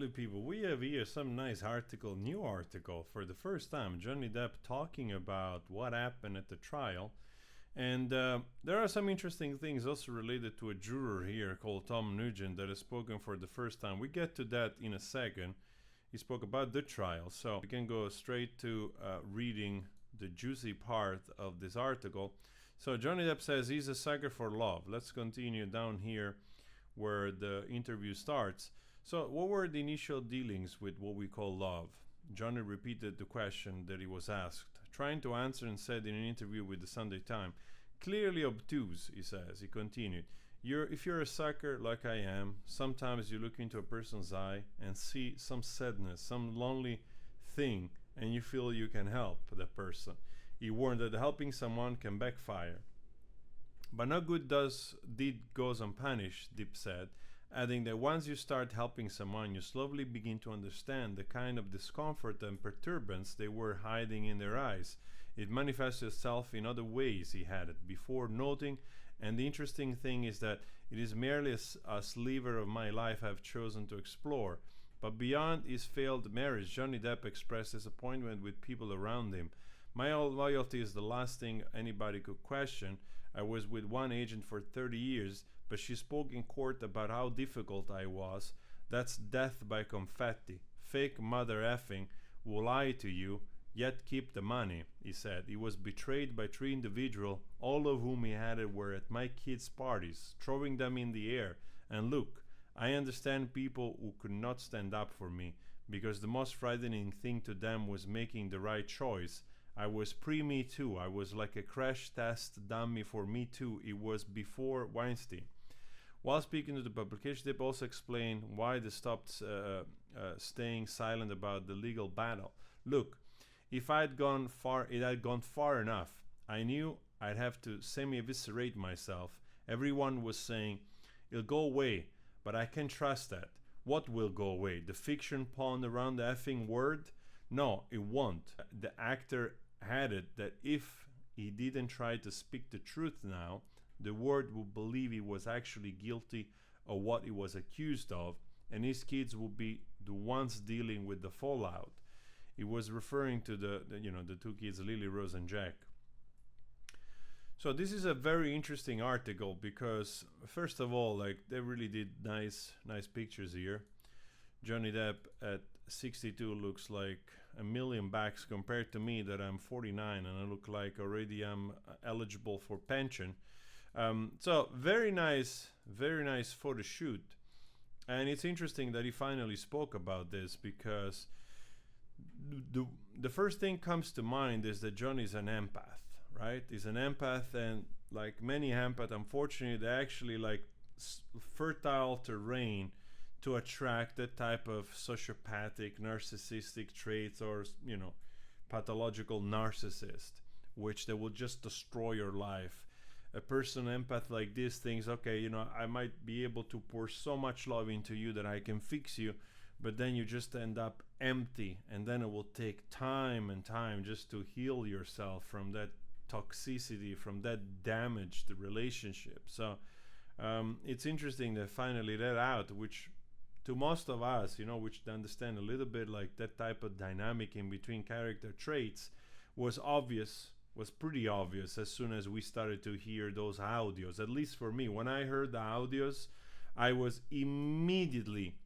lovely people. We have here some nice article, new article for the first time. Johnny Depp talking about what happened at the trial. And there are some interesting things also related to a juror here called Tom Nugent that has spoken for the first time. We get to that in a second. He spoke about the trial. So we can go straight to reading the juicy part of this article. So Johnny Depp says he's a sucker for love. Let's continue down here where the interview starts. So what were the initial dealings with what we call love? Johnny repeated the question that he was asked, trying to answer, and said in an interview with the Sunday Times, clearly obtuse, he says. He continued, if you're a sucker like I am, sometimes you look into a person's eye and see some sadness, some lonely thing, and you feel you can help that person. He warned that helping someone can backfire. But no good deed goes unpunished, Depp said, adding that once you start helping someone, you slowly begin to understand the kind of discomfort and perturbance they were hiding in their eyes. It manifests itself in other ways, he added, before noting, and the interesting thing is that it is merely a sliver of my life I've chosen to explore. But beyond his failed marriage, Johnny Depp expressed disappointment with people around him. My loyalty is the last thing anybody could question. I was with one agent for 30 years, but she spoke in court about how difficult I was. That's death by confetti. Fake mother effing will lie to you, yet keep the money, he said. He was betrayed by 3 individuals, all of whom he added were at my kids' parties, throwing them in the air. And look, I understand people who could not stand up for me, because the most frightening thing to them was making the right choice. I was pre-Me Too. I was like a crash test dummy for Me Too. It was before Weinstein. While speaking to the publication, Depp also explained why they stopped staying silent about the legal battle. Look, if it had gone far enough, I knew I'd have to semi-eviscerate myself. Everyone was saying, it'll go away, but I can't trust that. What will go away? The fiction pawned around the effing word? No, it won't. The actor added that if he didn't try to speak the truth now, the world would believe he was actually guilty of what he was accused of, and his kids would be the ones dealing with the fallout. He was referring to the 2 kids, Lily Rose and Jack. So this is a very interesting article because, first of all, like, they really did nice pictures here. Johnny Depp at 62 looks like a million bucks compared to me that I'm 49 and I look like already I'm eligible for pension. So very nice photo shoot. And it's interesting that he finally spoke about this because the first thing comes to mind is that Johnny's an empath, right? He's an empath, and like many empaths, unfortunately, they actually like fertile terrain to attract that type of sociopathic, narcissistic traits, or pathological narcissist, which they will just destroy your life. A person empath like this thinks, okay, I might be able to pour so much love into you that I can fix you, but then you just end up empty, and then it will take time and time just to heal yourself from that toxicity, from that damaged relationship. So it's interesting that finally let out, which to most of us, which understand a little bit like that type of dynamic in between character traits, was pretty obvious as soon as we started to hear those audios. At least for me, when I heard the audios, I was immediately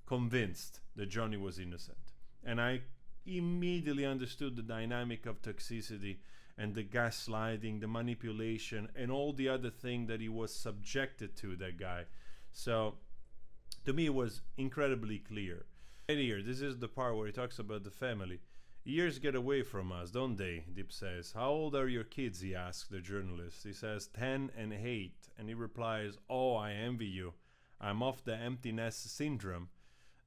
convinced that Johnny was innocent. And I immediately understood the dynamic of toxicity and the gaslighting, the manipulation, and all the other thing that he was subjected to, that guy. So to me, it was incredibly clear. Right here, this is the part where he talks about the family. Years get away from us, don't they? Depp says. How old are your kids? He asks the journalist. He says 10 and 8. And he replies, oh, I envy you. I'm off the empty nest syndrome.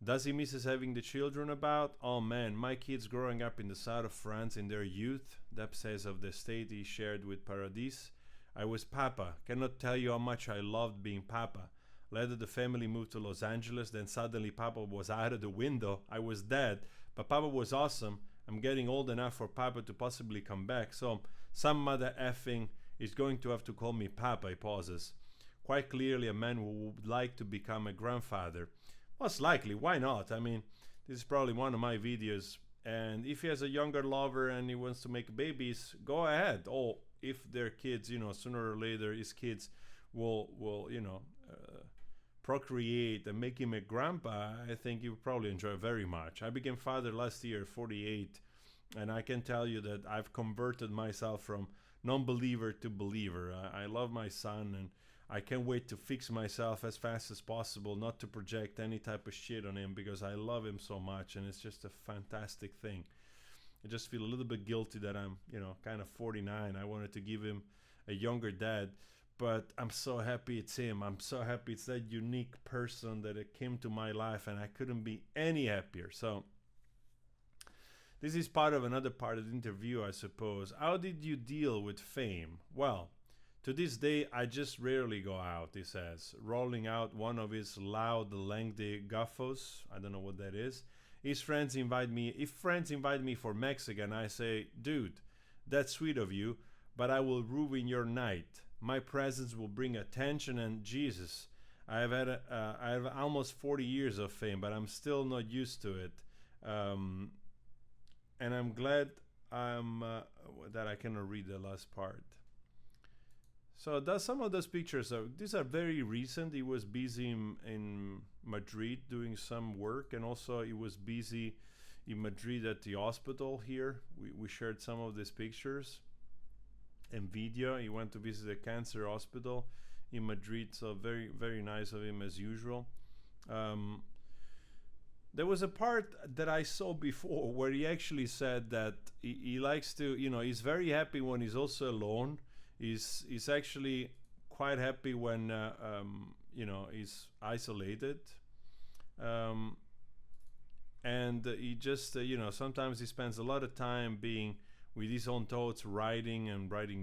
Does he misses having the children about? Oh man, my kids growing up in the south of France in their youth, Depp says of the estate he shared with Paradis. I was Papa. Cannot tell you how much I loved being Papa. Later the family moved to Los Angeles, then suddenly Papa was out of the window. I was dead, but Papa was awesome. I'm getting old enough for Papa to possibly come back, so some mother effing is going to have to call me Papa, he pauses. Quite clearly a man who would like to become a grandfather. Most likely, why not? I mean, this is probably one of my videos. And if he has a younger lover and he wants to make babies, go ahead. Or if they're kids, sooner or later his kids will procreate and make him a grandpa. I think you would probably enjoy very much. I became father last year, 48, and I can tell you that I've converted myself from non-believer to believer. I love my son, and I can't wait to fix myself as fast as possible, not to project any type of shit on him, because I love him so much, and it's just a fantastic thing. I just feel a little bit guilty that I'm, kind of 49. I wanted to give him a younger dad, but I'm so happy it's him. I'm so happy it's that unique person that it came to my life, and I couldn't be any happier. So this is part of another part of the interview, I suppose. How did you deal with fame? Well, to this day, I just rarely go out, he says, rolling out one of his loud, lengthy guffos. I don't know what that is. If friends invite me for Mexican, I say, dude, that's sweet of you, but I will ruin your night. My presence will bring attention, and Jesus, I have almost 40 years of fame, but I'm still not used to it. And I'm glad that I cannot read the last part. So some of those pictures these are very recent. He was busy in Madrid doing some work, and also he was busy in Madrid at the hospital here. We shared some of these pictures and video. He went to visit a cancer hospital in Madrid, so very, very nice of him as usual. There was a part that I saw before where he actually said that he likes to, he's very happy when he's also alone. He's actually quite happy when he's isolated, and he just sometimes he spends a lot of time being with his own thoughts, writing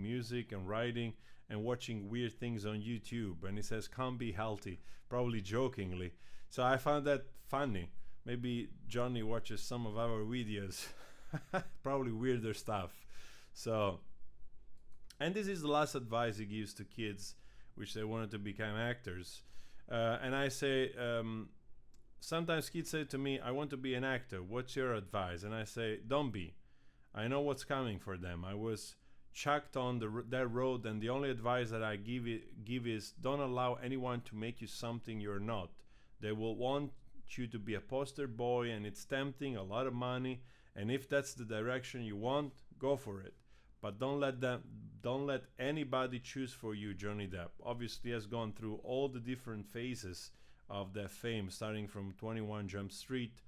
music and writing and watching weird things on YouTube. And he says, "Can't be healthy," probably jokingly. So I found that funny. Maybe Johnny watches some of our videos, probably weirder stuff. So. And this is the last advice he gives to kids which they wanted to become actors. And I say, sometimes kids say to me, I want to be an actor. What's your advice? And I say, don't be. I know what's coming for them. I was chucked on that road, and the only advice that I give is don't allow anyone to make you something you're not. They will want you to be a poster boy, and it's tempting, a lot of money. And if that's the direction you want, go for it. But don't let anybody choose for you. Johnny Depp obviously has gone through all the different phases of that fame, starting from 21 Jump Street,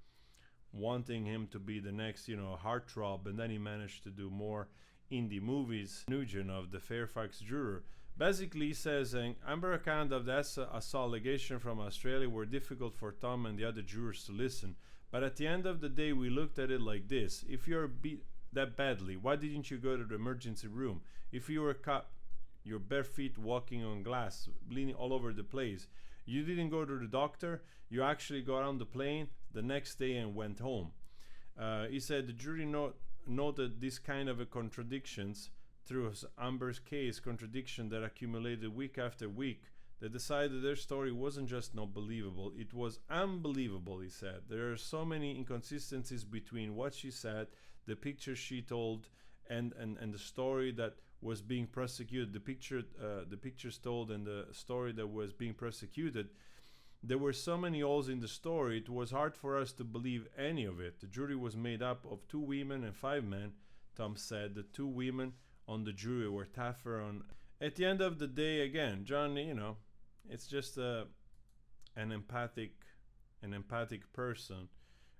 wanting him to be the next, heartthrob, and then he managed to do more indie movies. Nugent of the Fairfax Juror. Basically, he says, Amber account of the assault allegation from Australia were difficult for Tom and the other jurors to listen. But at the end of the day, we looked at it like this. If you're beat that badly, why didn't you go to the emergency room? If you were caught your bare feet walking on glass, bleeding all over the place, you didn't go to the doctor, you actually got on the plane the next day and went home. He said the jury noted this kind of contradictions through Amber's case, contradiction that accumulated week after week. They decided their story wasn't just not believable, it was unbelievable, he said. There are so many inconsistencies between what she said, the picture she told, and the story that was being prosecuted, the pictures told and the story that was being prosecuted. There were so many holes in the story, it was hard for us to believe any of it. The jury was made up of 2 women and 5 men, Tom said. The 2 women on the jury were tougher on. At the end of the day, again, Johnny, it's just an empathic person.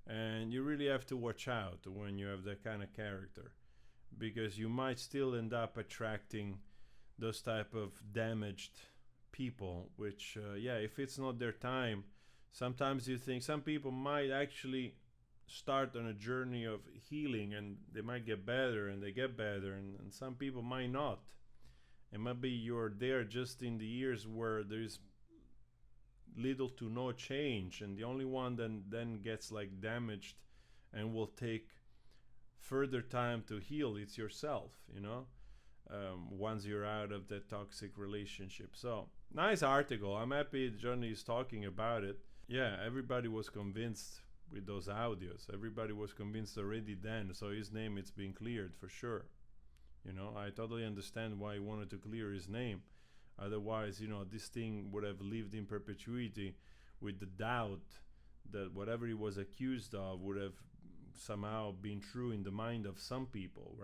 And you really have to watch out when you have that kind of character, because you might still end up attracting those type of damaged people, which, if it's not their time, sometimes you think some people might actually start on a journey of healing and they might get better and they get better, and some people might not. And maybe you're there just in the years where there's little to no change, and the only one that then gets like damaged and will take further time to heal, it's yourself, once you're out of that toxic relationship. So nice article. I'm happy Johnny is talking about it. Yeah, everybody was convinced with those audios. Everybody was convinced already then. So his name it's been cleared for sure. I totally understand why he wanted to clear his name. Otherwise, this thing would have lived in perpetuity with the doubt that whatever he was accused of would have somehow been true in the mind of some people,